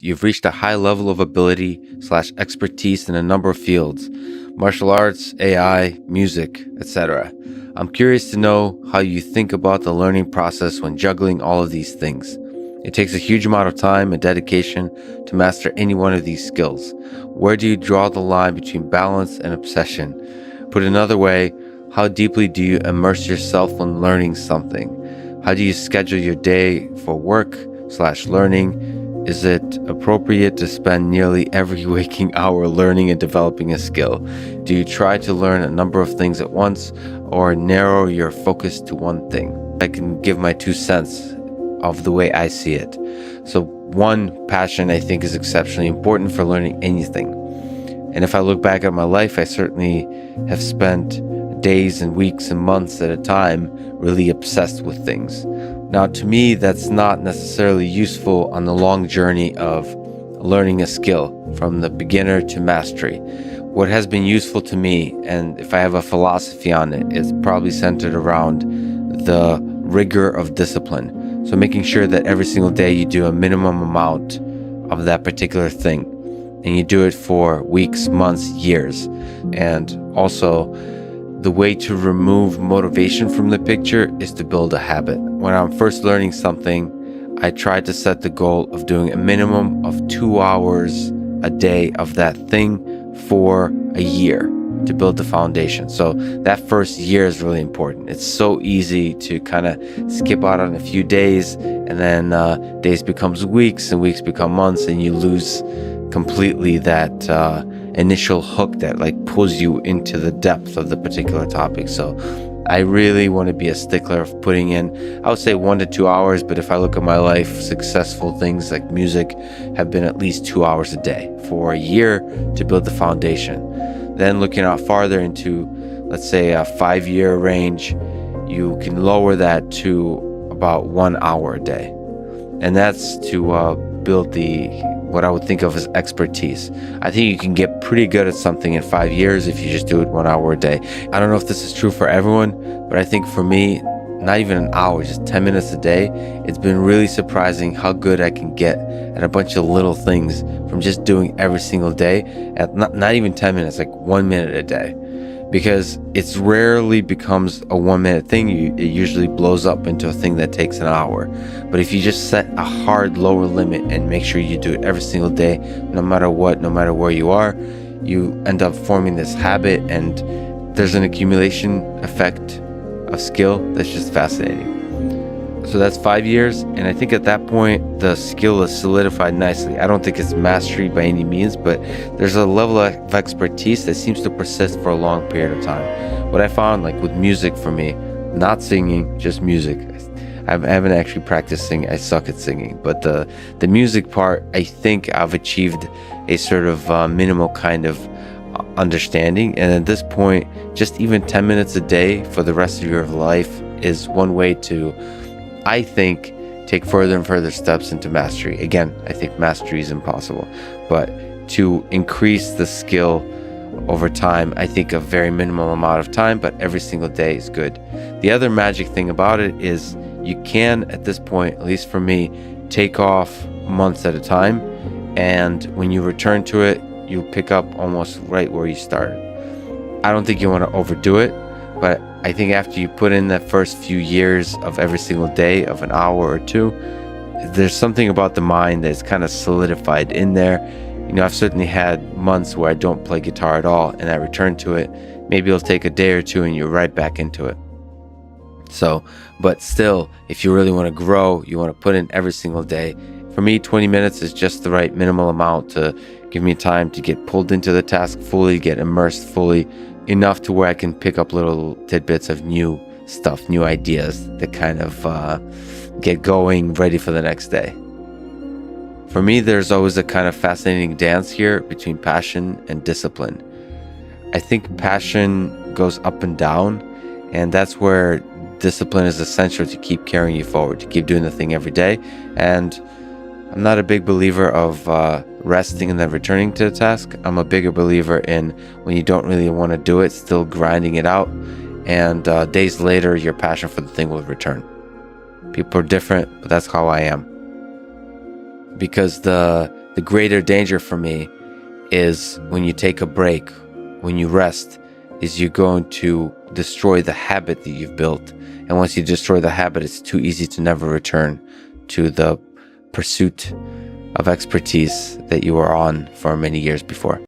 You've reached a high level of ability / expertise in a number of fields: martial arts, AI, music, etc. I'm curious to know how you think about the learning process when juggling all of these things. It takes a huge amount of time and dedication to master any one of these skills. Where do you draw the line between balance and obsession? Put another way, how deeply do you immerse yourself when learning something? How do you schedule your day for work / learning? Is it appropriate to spend nearly every waking hour learning and developing a skill? Do you try to learn a number of things at once or narrow your focus to one thing? I can give my 2 cents of the way I see it. So one, passion I think is exceptionally important for learning anything. And if I look back at my life, I certainly have spent days and weeks and months at a time really obsessed with things. Now, to me, that's not necessarily useful on the long journey of learning a skill from the beginner to mastery. What has been useful to me, and if I have a philosophy on it, is probably centered around the rigor of discipline. So making sure that every single day you do a minimum amount of that particular thing, and you do it for weeks, months, years. And also, the way to remove motivation from the picture is to build a habit. When I'm first learning something, I try to set the goal of doing a minimum of 2 hours a day of that thing for a year to build the foundation. So that first year is really important. It's so easy to kind of skip out on a few days, and then days becomes weeks and weeks become months, and you lose completely that initial hook that like pulls you into the depth of the particular topic. So I really want to be a stickler of putting in, I would say 1 to 2 hours, but if I look at my life, successful things like music have been at least 2 hours a day for a year to build the foundation. Then looking out farther into, let's say, a 5-year range, you can lower that to about 1 hour a day. And that's to build what I would think of as expertise. I think you can get pretty good at something in 5 years if you just do it 1 hour a day. I don't know if this is true for everyone, but I think for me, not even an hour, just 10 minutes a day, it's been really surprising how good I can get at a bunch of little things from just doing every single day at not even 10 minutes, like 1 minute a day. Because it's rarely becomes a 1 minute thing. It usually blows up into a thing that takes an hour. But if you just set a hard lower limit and make sure you do it every single day, no matter what, no matter where you are, you end up forming this habit, and there's an accumulation effect of skill that's just fascinating. So that's 5 years, and I think at that point the skill is solidified nicely. I don't think it's mastery by any means, but there's a level of expertise that seems to persist for a long period of time. What I found, like with music for me, not singing, just music. I haven't actually practiced singing. I suck at singing, but the music part, I think I've achieved a sort of minimal kind of understanding. And at this point, just even 10 minutes a day for the rest of your life is one way to, I think, take further and further steps into mastery. Again, I think mastery is impossible, but to increase the skill over time, I think a very minimal amount of time, but every single day is good. The other magic thing about it is you can, at this point, at least for me, take off months at a time, and when you return to it, you pick up almost right where you started. I don't think you want to overdo it, but I think after you put in that first few years of every single day of an hour or two, there's something about the mind that's kind of solidified in there. You know, I've certainly had months where I don't play guitar at all, and I return to it. Maybe it'll take a day or two and you're right back into it. So, but still, if you really want to grow, you want to put in every single day. For me, 20 minutes is just the right minimal amount to give me time to get pulled into the task fully, get immersed fully, enough to where I can pick up little tidbits of new stuff, new ideas that kind of get going, ready for the next day. For me, there's always a kind of fascinating dance here between passion and discipline. I think passion goes up and down, and that's where discipline is essential to keep carrying you forward, to keep doing the thing every day. And I'm not a big believer of resting and then returning to the task. I'm a bigger believer in when you don't really want to do it, still grinding it out, and days later your passion for the thing will return. People are different, but that's how I am. Because the The greater danger for me is when you take a break, when you rest, is you're going to destroy the habit that you've built. And once you destroy the habit, it's too easy to never return to the pursuit of expertise that you were on for many years before.